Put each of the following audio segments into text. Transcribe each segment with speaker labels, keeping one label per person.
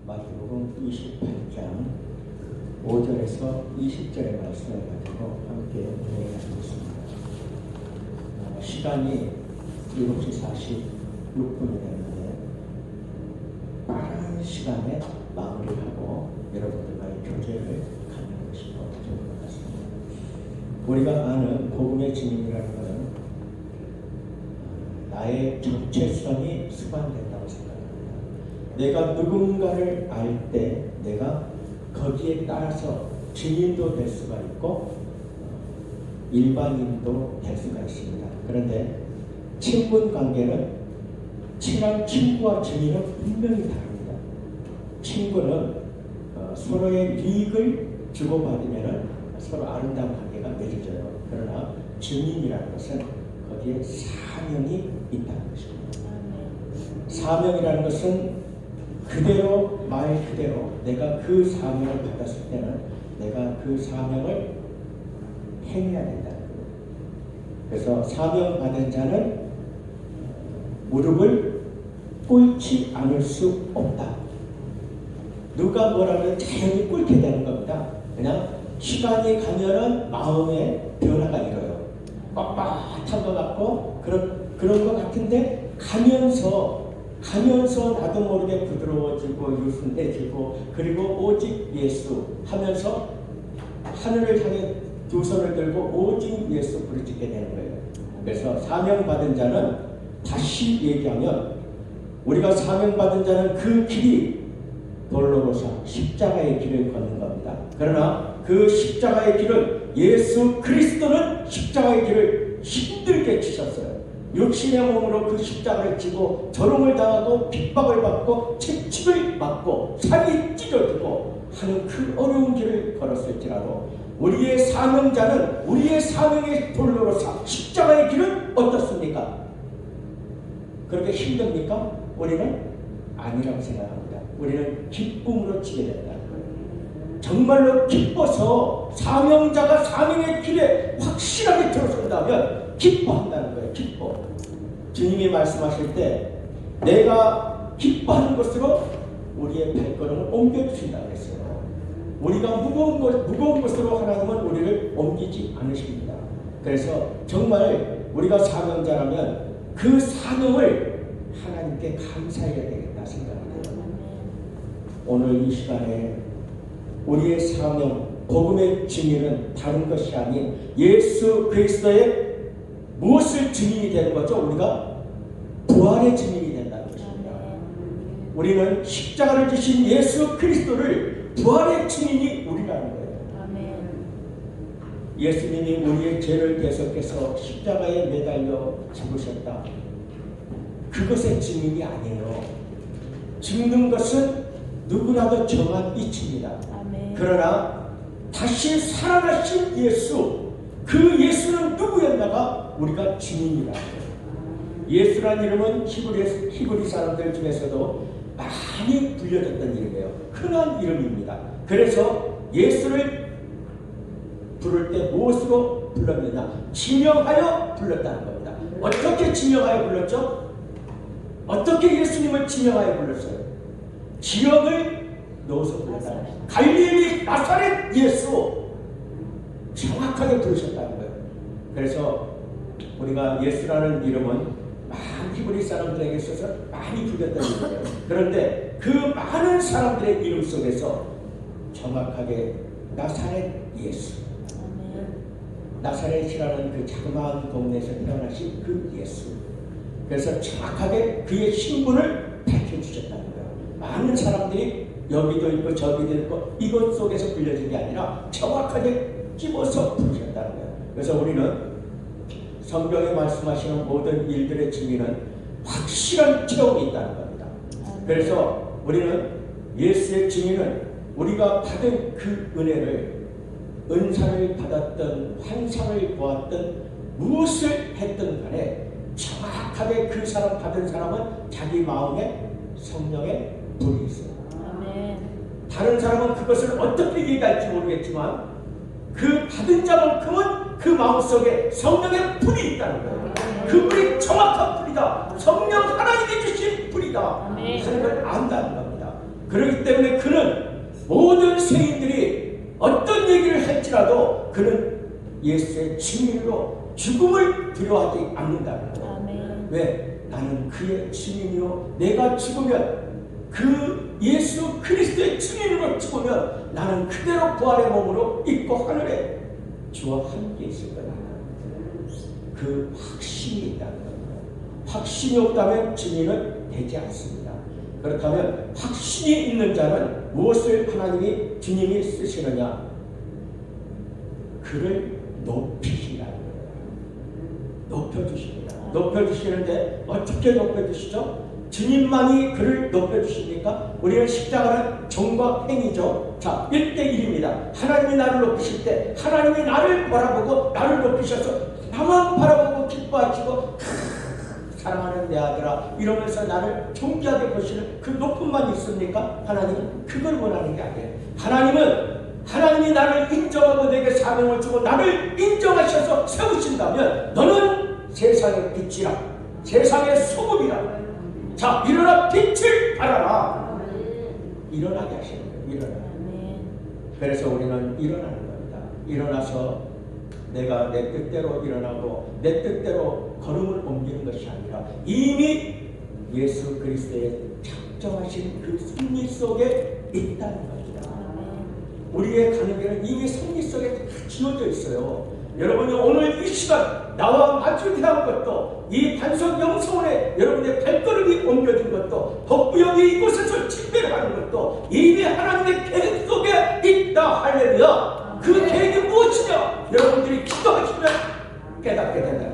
Speaker 1: 마태복음 28장 5절에서 20절의 말씀을 가지고 함께 이야기하겠습니다. 시간이 7시 46분이 되는데 빠른 시간에 마무리하고 여러분들과의 교제를 갖는 것이 더 좋을 것 같습니다. 우리가 아는 복음의 증인이라는 것은 나의 정체성이 수반된다고 생각합니다. 내가 누군가를 알 때 내가 거기에 따라서 증인도 될 수가 있고 일반인도 될 수가 있습니다. 그런데 친분 관계는 친한 친구와 증인은 분명히 다릅니다. 친구는 서로의 이익을 주고받으면 서로 아름다운 관계가 맺어져요. 그러나 증인이라는 것은 거기에 사명이 있다는 것입니다. 사명이라는 것은 그대로 말 그대로 내가 그 사명을 받았을 때는 내가 그 사명을 행해야 된다는 거예요. 그래서 사명 받은 자는 무릎을 꿇지 않을 수 없다. 누가 뭐라면 자연히 꿇게 되는 겁니다. 그냥 시간이 가면은 마음의 변화가 일어요. 빳빳한 것 같고 그런 것 같은데 가면서 나도 모르게 부드러워지고 유순해지고 그리고 오직 예수 하면서 하늘을 향해 두 손을 들고 오직 예수 부르짖게 되는 거예요. 그래서 사명받은 자는 다시 얘기하면 우리가 사명받은 자는 그 길이 돌로로사 십자가의 길을 걷는 겁니다. 그러나 그 십자가의 길은 예수 그리스도는 십자가의 길을 힘들게 치셨어요. 육신의 몸으로 그 십자가를 지고 조롱을 당하고 핍박을 받고 채찍을 맞고 살이 찢어지고 하는 그 어려운 길을 걸었을지라도 우리의 사명자는 우리의 사명의 돌로로사 십자가의 길은 어떻습니까? 그렇게 힘듭니까? 우리는 아니라고 생각합니다. 우리는 기쁨으로 치게 된다. 정말로 기뻐서 사명자가 사명의 길에 확실하게 들어선다면 기뻐한다는 거예요. 기뻐. 주님이 말씀하실 때 내가 기뻐하는 것으로 우리의 발걸음을 옮겨주신다고 했어요. 우리가 무거운 것으로 하나님은 우리를 옮기지 않으십니다. 그래서 정말 우리가 사명자라면 그 사명을 하나님께 감사해야 되겠다 생각합니다. 오늘 이 시간에 우리의 사명, 복음의 증인은 다른 것이 아닌 예수 그리스도의 무엇을 증인이 되는 거죠? 우리가 부활의 증인이 된다는 것입니다. 우리는 십자가를 지신 예수 그리스도를 부활의 증인이 우리라는 거예요. 예수님이 우리의 죄를 대속해서 십자가에 매달려 죽으셨다. 그것의 증인이 아니에요. 죽는 것은 누구라도 정한 이치입니다. 그러나 다시 살아나신 예수, 그 예수는 누구였나가 우리가 증인이라는 거예요. 예수란 이름은 히브리 사람들 중에서도 많이 불려졌던 이름이에요. 흔한 이름입니다. 그래서 예수를 부를 때 무엇으로 불렀느냐? 지명하여 불렀다는 겁니다. 어떻게 지명하여 불렀죠? 어떻게 예수님을 지명하여 불렀어요? 지명을 넣어서 불렀다는 거예요. 갈릴리 나사렛 예수 정확하게 부르셨다는 거예요. 그래서 우리가 예수라는 이름은 많은 히브리 사람들에게 있어서 많이 불렸던 이름이에요. 그런데 그 많은 사람들의 이름 속에서 정확하게 나사렛 예수, 나사렛이라는 그 자그마한 동네에서 태어나신 그 예수, 그래서 정확하게 그의 신분을 밝혀주셨다는 거예요. 많은 사람들이 여기도 있고 저기도 있고 이것 속에서 불려진 게 아니라 정확하게 집어서 부르셨다는 거예요. 그래서 우리는 성경에 말씀하시는 모든 일들의 증인은 확실한 체험이 있다는 겁니다. 그래서 우리는 예수의 증인은 우리가 받은 그 은혜를 은사를 받았던 환상을 보았던 무엇을 했던 간에 정확하게 그 사람 받은 사람은 자기 마음에 성령의 불이 있어요. 다른 사람은 그것을 어떻게 얘기할지 모르겠지만 그 받은 자만큼은 그 마음속에 성령의 불이 있다는 거예요. 그 불이 정확한 불이다. 성령 하나님이 주신 불이다. 하는 걸 안다는 겁니다. 그렇기 때문에 그는 모든 세인들이 어떤 얘기를 할지라도 그는 예수의 증인으로 죽음을 두려워하지 않는다는 거예요.
Speaker 2: 아멘.
Speaker 1: 왜? 나는 그의 증인이요 내가 죽으면 그 예수 그리스도의 증인으로 죽으면 나는 그대로 부활의 몸으로 있고 하늘에 주와 함께 있을 거다. 그 확신이 있다는 겁니다. 확신이 없다면 증인은 되지 않습니다. 그렇다면 확신이 있는 자는 무엇을 하나님이 주님이 쓰시느냐? 그를 높이시라는 거예요. 높여주십니다. 높여주시는데 어떻게 높여주시죠? 주님만이 그를 높여주십니까? 우리는 십자가는 정과 행위죠. 자, 1대1입니다. 하나님이 나를 높이실 때 하나님이 나를 바라보고 나를 높이셔서 나만 바라보고 기뻐하시고 사랑하는 내 아들아 이러면서 나를 존귀하게 보시는 그 높음만 있습니까? 하나님은 그걸 원하는 게 아니에요. 하나님이 나를 인정하고 내게 사명을 주고 나를 인정하셔서 세우신다면 너는 세상의 빛이라 세상의 소금이라 자 일어나 빛을 발하라 일어나게 하시는 거예요. 일어나. 그래서 우리는 일어나는 겁니다. 일어나서 내가 내 뜻대로 일어나고 내 뜻대로 걸음을 옮기는 것이 아니라 이미 예수 그리스도의 작정하신 그 승리 속에 있다는 겁니다. 우리의 가는 길은 이미 승리 속에 다 지어져 있어요. 여러분이 오늘 이 시간 나와 마주대한 것도 이 반석 영성원에 여러분의 발걸음이 옮겨진 것도 덕구역이 이곳에서 집회를 하는 것도 이미 하나님의 계획 속에 있다. 할렐루야. 그 계획이 무엇이냐? 여러분들이 기도하시면 깨닫게 된다.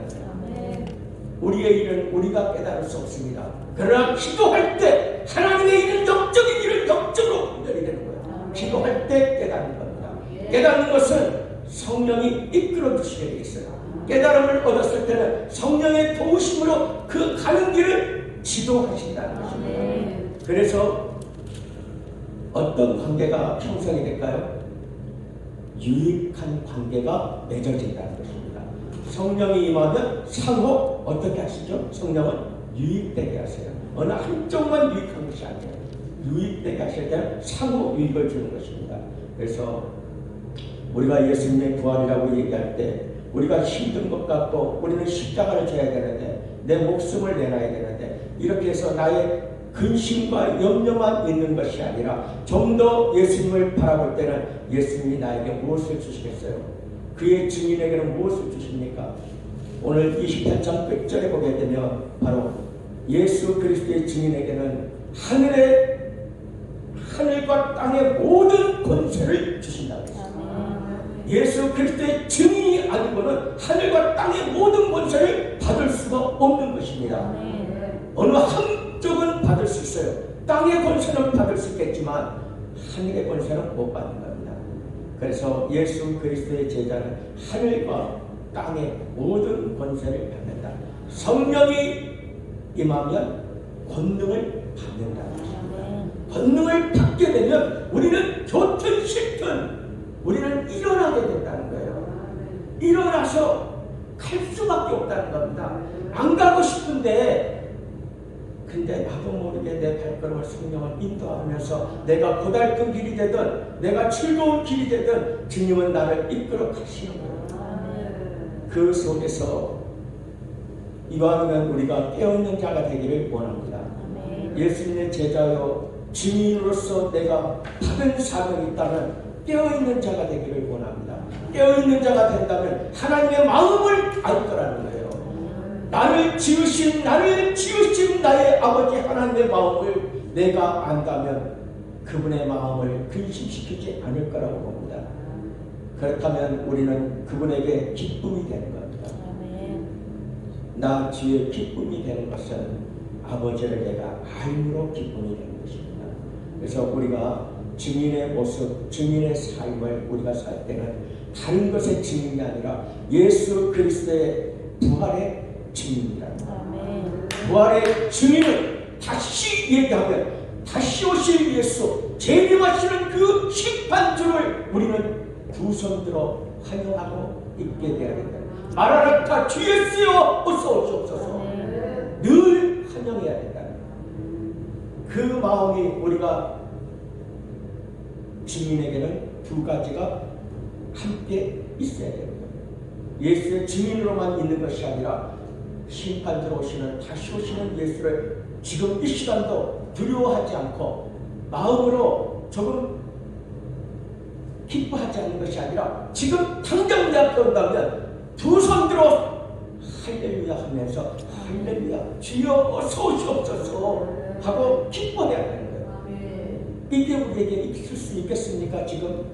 Speaker 1: 우리의 일은 우리가 깨달을 수 없습니다. 그러나 기도할 때 하나님의 일은 영적인 일을 영적으로 분별이 되는 거예요. 기도할 때 깨닫는 겁니다. 깨닫는 것은 성령이 이끌어 주시게 되어 있어요. 깨달음을 얻었을 때는 성령의 도우심으로 그 가는 길을 지도하신다는 것입니다. 그래서 어떤 관계가 형성이 될까요? 유익한 관계가 맺어진다는 것입니다. 성령이 임하면 상호 어떻게 하시죠? 성령은 유익되게 하세요. 어느 한쪽만 유익한 것이 아니에요. 유익되게 하실 때는 상호 유익을 주는 것입니다. 그래서 우리가 예수님의 부활이라고 얘기할 때 우리가 힘든 것 같고 우리는 십자가를 져야 되는데 내 목숨을 내놔야 되는데 이렇게 해서 나의 근심과 염려만 있는 것이 아니라 좀 더 예수님을 바라볼 때는 예수님이 나에게 무엇을 주시겠어요? 그의 증인에게는 무엇을 주십니까? 오늘 28장 끝절에 보게 되면 바로 예수 그리스도의 증인에게는 하늘과 땅의 모든 권세를 주신다고 했습니다. 예수 그리스도의 증인이 아니고는 하늘과 땅의 모든 권세를 받을 수가 없는 것입니다. 어느 한쪽은 받을 수 있어요. 땅의 권세는 받을 수 있겠지만 하늘의 권세는 못 받는 겁니다. 그래서 예수 그리스도의 제자는 하늘과 땅의 모든 권세를 받는다. 성령이 임하면 권능을 받는다는 것입니다. 권능을 받게 되면 우리는 좋든 싫든 우리는 일어나게 된다는 거예요. 일어나서 갈 수밖에 없다는 겁니다. 안 가고 싶은데 근데 나도 모르게 내 발걸음을 성령을 인도하면서 내가 고달픈 길이 되든 내가 즐거운 길이 되든 주님은 나를 이끌어 가시는 거예요. 그 속에서 이왕이면 우리가 깨어있는 자가 되기를 원합니다. 예수님의 제자요 증인으로서 내가 받은 사명이 있다면 깨어있는 자가 되기를 원합니다. 깨어있는 자가 된다면 하나님의 마음을 알 거라는 거예요. 나를 지으신 나의 아버지 하나님의 마음을 내가 안다면 그분의 마음을 근심시키지 않을 거라고 봅니다. 그렇다면 우리는 그분에게 기쁨이 되는 겁니다. 나 뒤에 기쁨이 되는 것은 아버지를 내가 알므로 기쁨이 되는 것입니다. 그래서 우리가 증인의 모습, 증인의 삶을 우리가 살 때는 다른 것의 증인이 아니라 예수 그리스도의 부활의 증인이라는 거예요. 부활의 증인은 다시 얘기하면 다시 오실 예수, 재림하시는 그 심판주를 우리는 두 손 들어 환영하고 있게 되어야 된다. 마라나타 주 예수여 어서 오시옵소서. 늘 환영해야 된다. 그 마음이 우리가 증인에게는 두 가지가 함께 있어야 됩니다. 예수의 증인으로만 있는 것이 아니라 심판자로 오시는, 다시 오시는 예수를 지금 이 시간도 두려워하지 않고 마음으로 조금 기뻐하지 않는 것이 아니라 지금 당장 내 앞에 온다면 두 손 들어 할렐루야 하면서 할렐루야 주여 어서 오시옵소서 하고 기뻐해야 하는 거예요. 이게 우리에게 있을 수 있겠습니까? 지금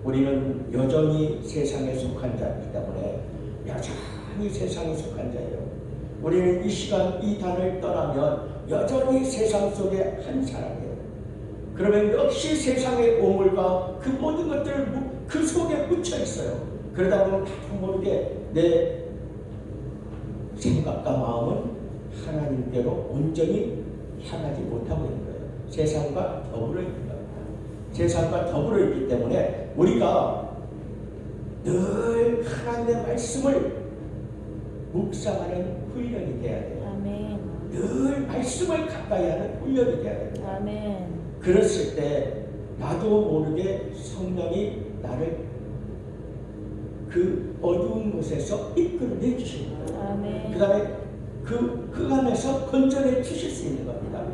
Speaker 1: 우리는 여전히 세상에 속한 자이기 때문에 여전히 세상에 속한 자예요. 우리는 이 시간 이 단을 떠나면 여전히 세상 속의 한 사람이에요. 그러면 역시 세상의 오물과 그 모든 것들을 그 속에 묻혀 있어요. 그러다 보면 나도 모르게 내 생각과 마음은 하나님께로 온전히 향하지 못하고 있는 거예요. 세상과 더불어 있는 거예요. 세상과 더불어 있기 때문에 우리가 늘 하나님의 말씀을 묵상하는 훈련이 돼야 돼요.
Speaker 2: 아멘.
Speaker 1: 늘 말씀을 가까이 하는 훈련이 돼야 됩니다.
Speaker 2: 아멘.
Speaker 1: 그랬을 때 나도 모르게 성령이 나를 그 어두운 곳에서 이끌어내 주시는 거예요.
Speaker 2: 아멘.
Speaker 1: 그 다음에 그 흑암에서 건져내 주실 수 있는 겁니다.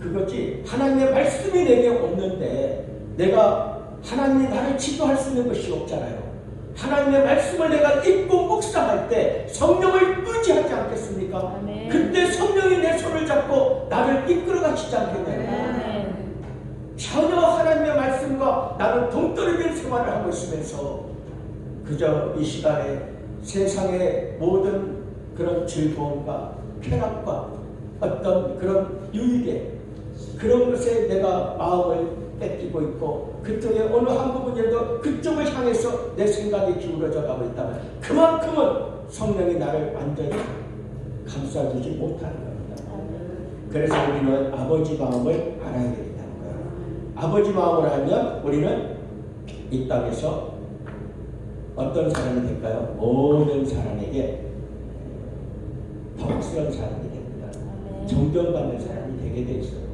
Speaker 1: 그것이 하나님의 말씀이 내게 없는데 내가 하나님이 나를 지도할 수 있는 것이 없잖아요. 하나님의 말씀을 내가 읽고 묵상할 때 성령을 의지하지 않겠습니까?
Speaker 2: 아멘.
Speaker 1: 그때 성령이 내 손을 잡고 나를 이끌어 가시지 않겠냐고요.
Speaker 2: 아멘.
Speaker 1: 전혀 하나님의 말씀과 나는 동떨어진 생활을 하고 있으면서 그저 이 시간에 세상의 모든 그런 즐거움과 쾌락과 어떤 그런 유익에 그런 것에 내가 마음을 뺏기고 있고 그쪽에 어느 한 부분이라도 그쪽을 향해서 내 생각이 기울어져 가고 있다면 그만큼은 성령이 나를 완전히 감싸주지 못하는 겁니다. 그래서 우리는 아버지 마음을 알아야 되겠다는 거예요. 아버지 마음을 알면 우리는 이 땅에서 어떤 사람이 될까요? 모든 사람에게 덕스러운 사람이 됩니다. 존경받는 사람이 되게 돼 있어요.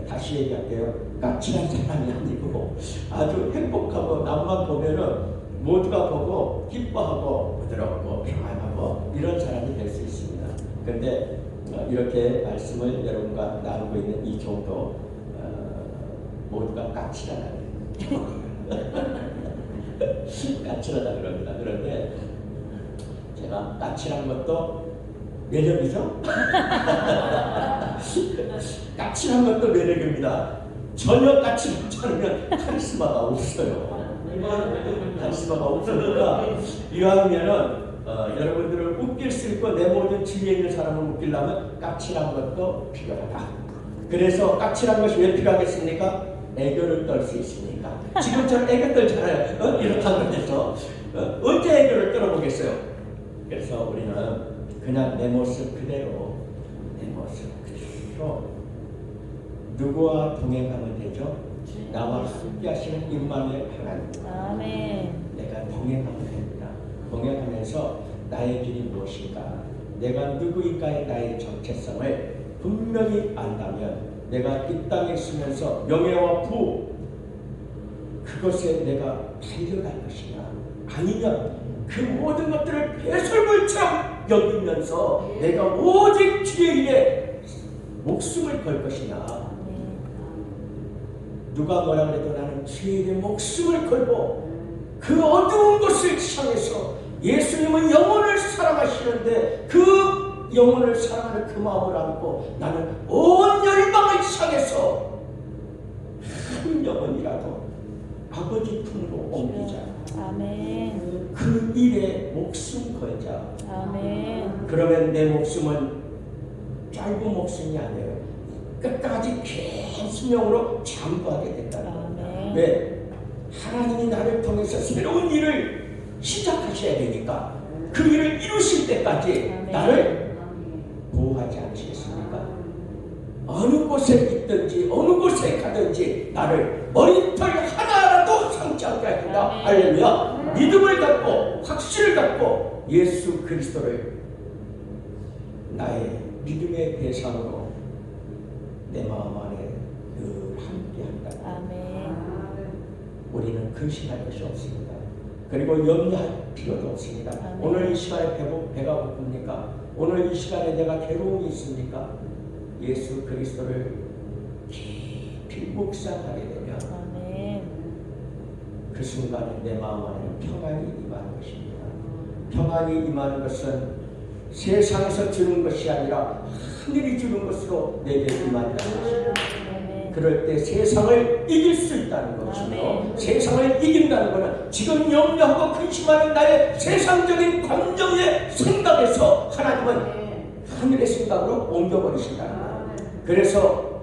Speaker 1: 다시 얘기할게요. 까칠한 사람이 아니고 아주 행복하고 남만 보면은 모두가 보고 기뻐하고 부드럽고 평안하고 이런 사람이 될 수 있습니다. 그런데 이렇게 말씀을 여러분과 나누고 있는 이 정도 모두가 까칠하다 까칠하다 그럽니다. 그런데 제가 까칠한 것도 매력이죠? 까칠한 것도 매력입니다. 전혀 까칠하지 않으면 카리스마가 없어요. 카리스마가 없으니까 이왕이면은 여러분들을 웃길 수 있고 내 모든 주위에 있는 사람을 웃기려면 까칠한 것도 필요하다. 그래서 까칠한 것이 왜 필요하겠습니까? 애교를 떨 수 있으니까. 지금처럼 애교 떨잖아요. 이렇다고 해서 언제 애교를 떨어보겠어요? 그래서 우리는 그냥 내 모습 그대로 누구와 동행하면 되죠? 나와 함께 하시는 임마누엘 하나님.
Speaker 2: 아멘.
Speaker 1: 내가 동행하면 됩니다. 동행하면서 나의 길이 무엇인가, 내가 누구인가의 나의 정체성을 분명히 안다면 내가 이 땅에 있으면서 명예와 부 그것에 내가 달려갈 것이냐, 아니면 그 모든 것들을 배설물처럼 여기면서 내가 오직 주의 일에 목숨을 걸 것이냐. 누가 뭐라 그래도 나는 주의 일에 목숨을 걸고 그 어두운 곳을 향해서 예수님은 영혼을 사랑하시는데 그 영혼을 사랑하는 그 마음을 안고 나는 온 열방을 향해서 한 영혼이라도 아버지 품으로 옮기자.
Speaker 2: 아멘.
Speaker 1: 그 일에 목숨 걸자.
Speaker 2: 아멘.
Speaker 1: 그러면 내 목숨은 짧은 목숨이 아니에요. 끝까지 긴 수명으로 장구하게 된다는 겁니다.
Speaker 2: 아멘.
Speaker 1: 왜? 하나님이 나를 통해서 새로운 일을 시작하셔야 되니까 그 일을 이루실 때까지
Speaker 2: 아멘.
Speaker 1: 나를 보호하지 않으시겠습니까? 어느 곳에 있든지 어느 곳에 가든지 나를 머리털 하나라도 상치 않게 하신다.
Speaker 2: 아멘.
Speaker 1: 할렐루야. 믿음을 갖고 확신을 갖고 예수 그리스도를 나의 믿음의 대상으로 내 마음 안에 늘 함께한다.
Speaker 2: 아멘.
Speaker 1: 우리는 근심할 것이 없습니다. 그리고 염려할 필요도 없습니다.
Speaker 2: 아멘.
Speaker 1: 오늘 이 시간에 배가 고픕니까? 오늘 이 시간에 내가 괴로움이 있습니까? 예수 그리스도를 깊이 묵상하게 되면
Speaker 2: 아멘.
Speaker 1: 그 순간에 내 마음 안에 평안이 임하는 것입니다. 평안이 임하는 것은 세상에서 주는 것이 아니라 하늘이 주는 것으로 내게 임한다는 것입니다.
Speaker 2: 아멘.
Speaker 1: 그럴 때 세상을 이길 수 있다는 것이며
Speaker 2: 아멘.
Speaker 1: 세상을 이긴다는 것은 지금 염려하고 근심하는 나의 세상적인 감정의 생각에서 하나님은 하늘의 생각으로 옮겨버리신다는 거예요. 그래서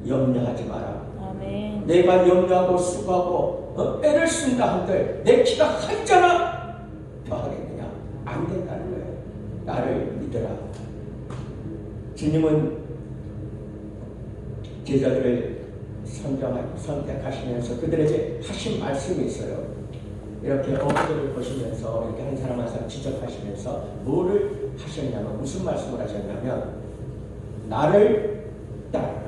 Speaker 1: 염려하지 마라.
Speaker 2: 아멘.
Speaker 1: 내가 염려하고 수고하고 애를 쓴다 한들 내 키가 한자나 더하겠느냐? 안 된다는 거예요. 나를 믿어라. 주님은 제자들을 선택하시면서 그들에게 하신 말씀이 있어요. 이렇게 어부들을 보시면서 이렇게 한 사람 한 사람 지적하시면서 뭐를 하셨냐면 무슨 말씀을 하셨냐면 나를 따르라.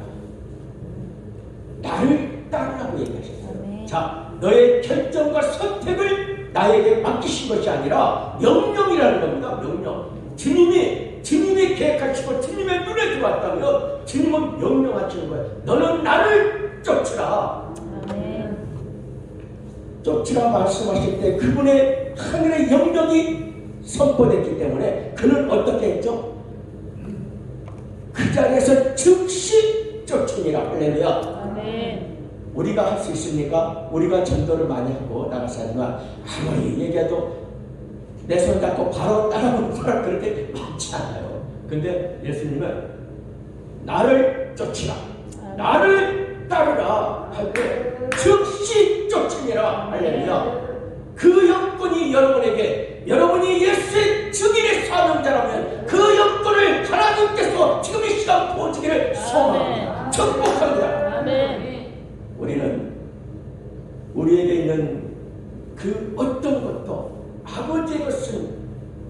Speaker 1: 나를 따르라고 얘기하셨어요.
Speaker 2: 아멘.
Speaker 1: 자, 너의 결정과 선택을 나에게 맡기신 것이 아니라 명령이라는 겁니다. 명령. 주님이 계획하시고 주님의 눈에 들어왔다면 주님은 명령하시는 거예요. 너는 나를 쫓으라.
Speaker 2: 아멘.
Speaker 1: 쫓으라 말씀하실 때 그분의 하늘의 영역이 선포됐기 때문에 그는 어떻게 했죠? 그 자리에서 즉시 쫓으니라. 할렐루야.
Speaker 2: 아멘.
Speaker 1: 우리가 할 수 있습니까? 우리가 전도를 많이 하고 나가서 하지만 아무리 얘기해도 내 손 잡고 바로 따라오는 사람 그렇게 많지 않아요. 근데 예수님은 나를 쫓으라, 나를 따르라 할 때 즉시 쫓으니라. 할렐루야. 그 여건이 여러분에게, 여러분이 예수의 증인의 사명자라면 그 여건을 하나님께서 지금 이 시간 부어주기를 소망합니다. 축복합니다.
Speaker 2: 아멘.
Speaker 1: 우리는 우리에게 있는 그 어떤 것도 아버지의 것은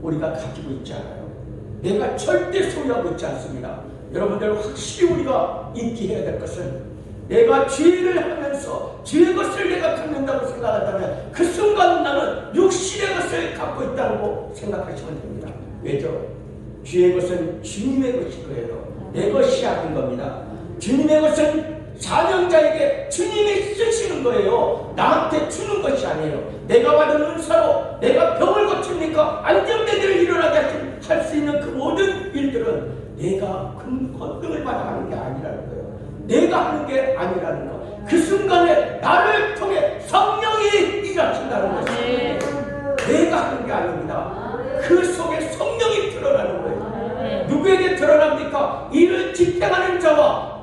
Speaker 1: 우리가 가지고 있지 않아요. 내가 절대 소유하고 있지 않습니다. 여러분들 확실히 우리가 인지해야 될 것은 내가 죄를 하면서 죄의 것을 내가 갖는다고 생각한다면 그 순간 나는 육신의 것을 갖고 있다고 생각하시면 됩니다. 왜죠? 죄의 것은 주님의 것일 거예요. 내 것이 아닌 겁니다. 주님의 것은 사명자에게 주님이 쓰시는 거예요. 나한테 주는 것이 아니에요. 내가 받은 은사로 내가 병을 고칩니까? 안정되기를 일어나게 할 수 있는 그 모든 일들은 내가 큰 권능을 받아 하는 게 아니라는 거예요. 내가 하는 게 아니라는 거. 그 순간에 나를 통해 성령이 일하신다는 것이에요. 내가 하는 게 아닙니다. 그 속에 성령이 드러나는 거예요. 누구에게 드러납니까? 이를 집행하는 자와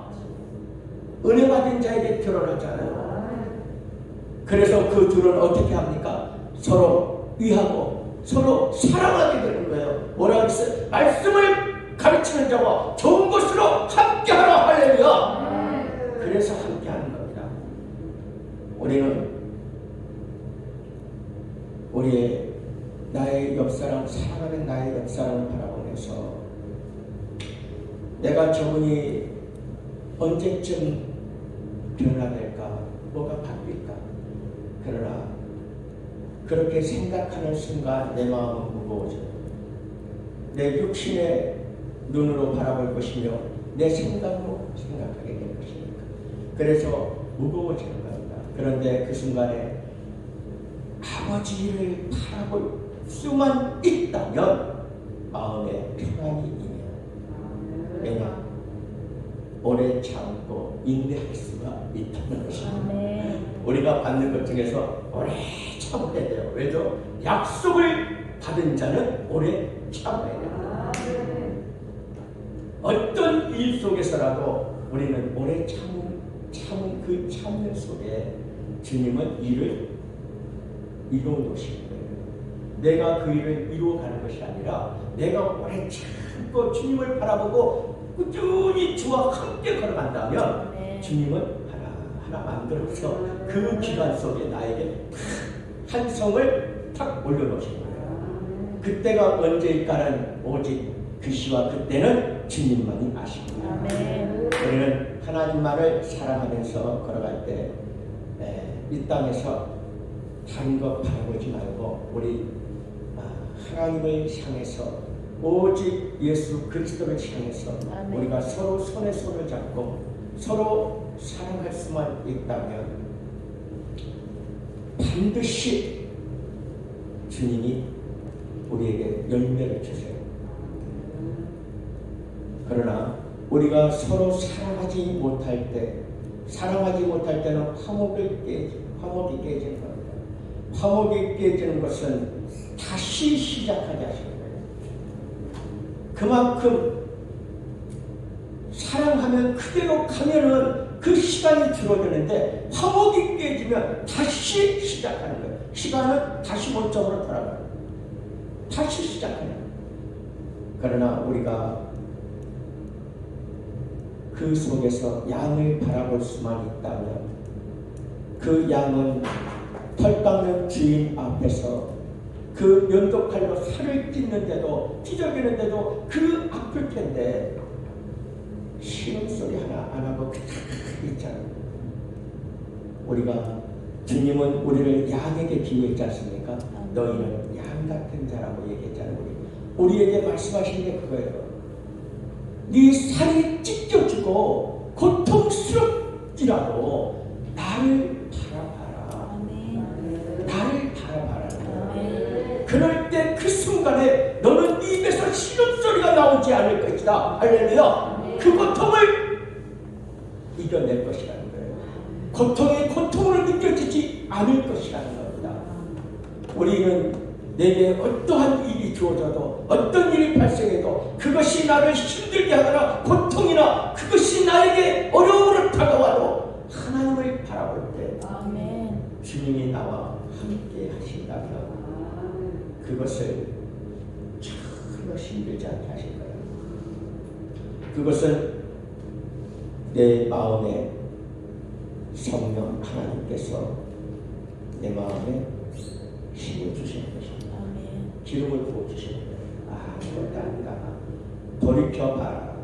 Speaker 1: 은혜 받은 자에게 드러나잖아요. 그래서 그 둘은 어떻게 합니까? 서로 위하고 서로 사랑하게 되는 거예요. 뭐라고 했어요? 말씀을 가르치는 자와 좋은 것으로 함께하라. 할렐루야. 그래서 함께하는 겁니다. 우리는 우리의 나의 옆사람, 사랑하는 나의 옆사람을 바라보면서 내가 저분이 언제쯤 변화될까? 뭐가 바뀔까? 그러나 그렇게 생각하는 순간 내 마음은 무거워져요. 내 육신의 눈으로 바라볼 것이며 내 생각으로 생각하게 될 것이니까. 그래서 무거워지는 겁니다. 그런데 그 순간에 아버지를 바라볼 수만 있다면 마음에 평안이 있네요. 왜냐? 오래 참고 인내할 수가 있다는 것입니다. 우리가 받는 것 중에서 오래 참아야 돼요. 왜죠? 약속을 받은 자는 오래 참아야 돼요. 어떤 일 속에서라도 우리는 오래 참은 그 참는 속에 주님은 일을 이루어 놓으시는 거예요. 내가 그 일을 이루어가는 것이 아니라 내가 오래 참고 주님을 바라보고 꾸준히 주와 함께 걸어간다면 주님은 하나 만들어서 그 기간 속에 나에게 한 성을 탁 올려놓으신 거예요. 그때가 언제일까는 오직 그 시와 그때는 주님만이 아십니다.
Speaker 2: 아멘.
Speaker 1: 우리는 하나님만을 사랑하면서 걸어갈 때 이 땅에서 다른 것 바라보지 말고 우리 하나님을 향해서 오직 예수 그리스도를 향해서
Speaker 2: 아멘.
Speaker 1: 우리가 서로 손에 손을 잡고 서로 사랑할 수만 있다면 반드시 주님이 우리에게 열매를 주세요. 그러나 우리가 서로 사랑하지 못할 때는 화목이 깨지는 겁니다. 화목이 깨지는 것은 다시 시작하게 하시는 거예요. 그만큼 사랑하면 그대로 가면은 그 시간이 줄어드는데 화목이 깨지면 다시 시작하는 거예요. 시간은 다시 원점으로 돌아가요. 다시 시작하는 거예요. 그러나 우리가 그 속에서 양을 바라볼 수만 있다면 그 양은 털 깎는 주인 앞에서 그 면도칼로 살을 찢는데도 찢어지는데도 그 아플 텐데 신음소리 하나 안 하고 그냥 있잖아요. 우리가 주님은 우리를 양에게 비유했지 않습니까? 너희는 양 같은 자라고 얘기했잖아요. 우리에게 말씀하신 게 그거예요. 네 살이 찢겨지고 고통스럽지라도 나를 바라봐라. 나를 바라봐라. 그럴 때 그 순간에 너는 네 입에서 신음소리가 나오지 않을 것이다. 할렐루야. 그 고통을 이겨낼 것이라는 거예요. 고통이 고통으로 느껴지지 않을 것이라는 겁니다. 우리는 내게 어떠한 일이 주어져도 어떤 일이 발생해도 그것이 나를 힘들게 하거나 고통이나 그것이 나에게 어려움으로 다가와도 하나님을 바라볼 때 주님이 나와 함께 하신다면 그것을 전혀 힘들지 않게 하실 거예요. 그것은 내 마음에 성령 하나님께서 내 마음에 힘을 주시는 것입니다. 기름을 부어주시는 거예요. 아무것도 아니다. 돌이켜봐라.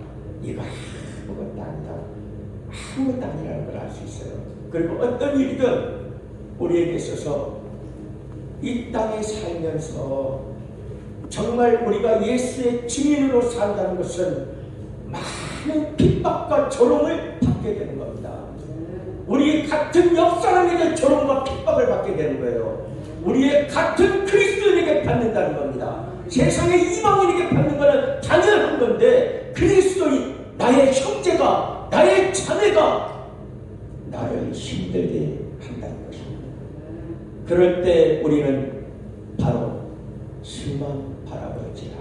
Speaker 1: 이거 아무것도 아니다. 아무것도 아니라는 걸 알 수 있어요. 그리고 어떤 일이든 우리에게 있어서 이 땅에 살면서 정말 우리가 예수의 증인으로 산다는 것은 많은 핍박과 조롱을 받게 되는 겁니다. 우리 같은 옆 사람에게 조롱과 핍박을 받게 되는 거예요. 우리의 같은 그리스도인에게 받는다는 겁니다. 세상의 이방인에게 받는 것은 당연한 건데 그리스도인, 나의 형제가, 나의 자매가 나를 힘들게 한다는 것입니다. 그럴 때 우리는 바로 주만 바라보지라.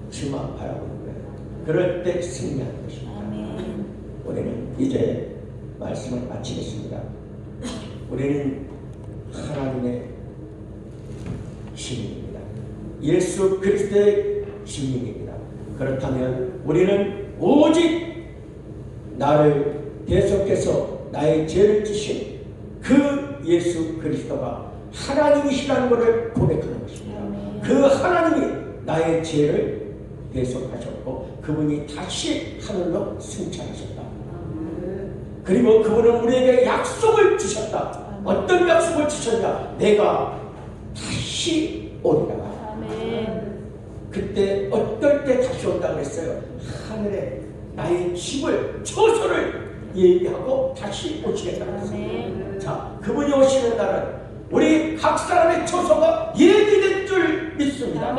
Speaker 1: 주만 바라보는 거예요. 그럴 때 승리하는 것입니다. 우리는 이제 말씀을 마치겠습니다. 우리는 하나님의 시민입니다. 예수 그리스도의 시민입니다. 그렇다면 우리는 오직 나를 대속해서 나의 죄를 지신 그 예수 그리스도가 하나님이시라는 것을 고백하는 것입니다. 그 하나님이 나의 죄를 대속하셨고 그분이 다시 하늘로 승천하셨다. 그리고 그분은 우리에게 약속을 주셨다. 어떤 약속을 주셨냐? 내가 다시 오리라. 그때 어떨 때 다시 온다고 했어요? 하늘에 나의 집을, 처소를 예비하고 다시 오시겠다고 했어요. 자, 그분이 오시는 날은 우리 각 사람의 처소가 예비된 줄 믿습니다.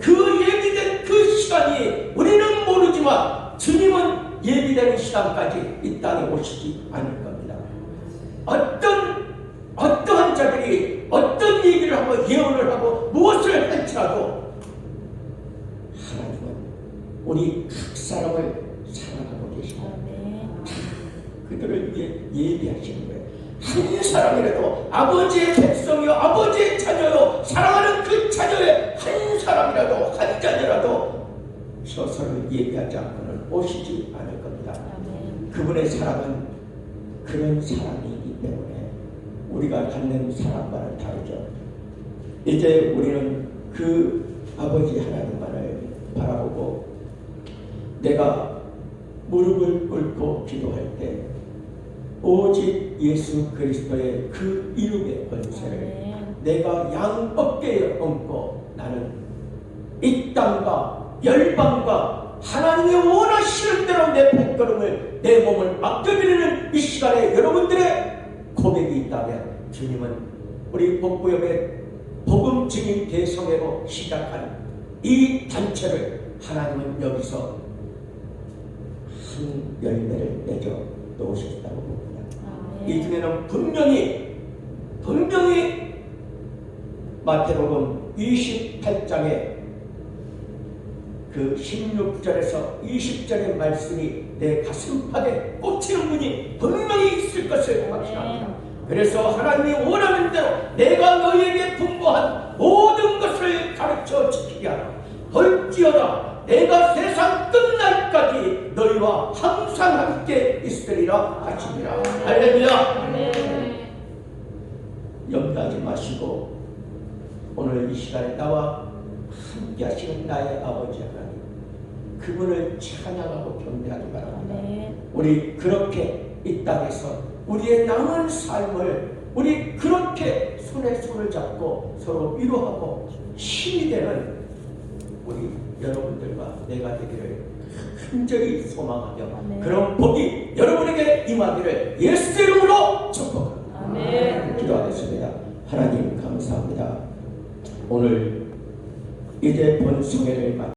Speaker 1: 그 예비된 그 시간이 우리는 모르지만 주님은 예비되는 시간까지 이 땅에 오시지 않을 겁니다. 어떠한 자들이 어떤 얘기를 하고 예언을 하고 무엇을 할지라도 하나님은 우리 각 사람을 사랑하고 계십니다. 그들을 위해 예비하시는 거예요. 한 사람이라도 아버지의 백성이요, 아버지의 자녀요, 사랑하는 그 자녀의 한 사람이라도, 한 자녀라도 처소를 예비하지 않고는 오시지 않을 겁니다. 그분의 사랑은 그런 사랑이기 때문에 우리가 갖는 사랑과는 다르죠. 이제 우리는 그 아버지 하나님만을 바라보고 내가 무릎을 꿇고 기도할 때 오직 예수 그리스도의 그 이름의 권세를
Speaker 2: 아멘.
Speaker 1: 내가 양 어깨에 얹고 나는 이 땅과 열방과 하나님이 원하시는 대로 내 발걸음을 내 몸을 맡겨드리는 이 시간에 여러분들의 고백이 있다면 주님은 우리 복구협의 복음 증인 대성회로 시작한 이 단체를 하나님은 여기서 한 열매를 맺어 놓으셨다고 봅니다. 이 중에는 분명히 마태복음 28장에 그 16절에서 20절의 말씀이 내 가슴팍에 꽂히는 분이 분명히 있을 것을 확신합니다. 그래서 하나님이 원하는 대로 내가 너희에게 분부한 모든 것을 가르쳐 지키게 하라. 볼지어다 내가 세상 끝날까지 너희와 항상 함께 있으리라 하시니라. 할렐루야. 염려하지 마시고 오늘 이 시간에 나와 함께 하시는 나의 아버지 하나님, 그분을 찬양하고 경배하기 바랍니다. 우리 그렇게 이 땅에서 우리의 남은 삶을 우리 그렇게 손에 손을 잡고 서로 위로하고 힘이 되는 우리 여러분들과 내가 되기를 간절히 소망하며 그런 복이 여러분에게 임하기를 예수 이름으로 축복합니다. 기도하겠습니다. 하나님 감사합니다. 오늘 이제 본성회를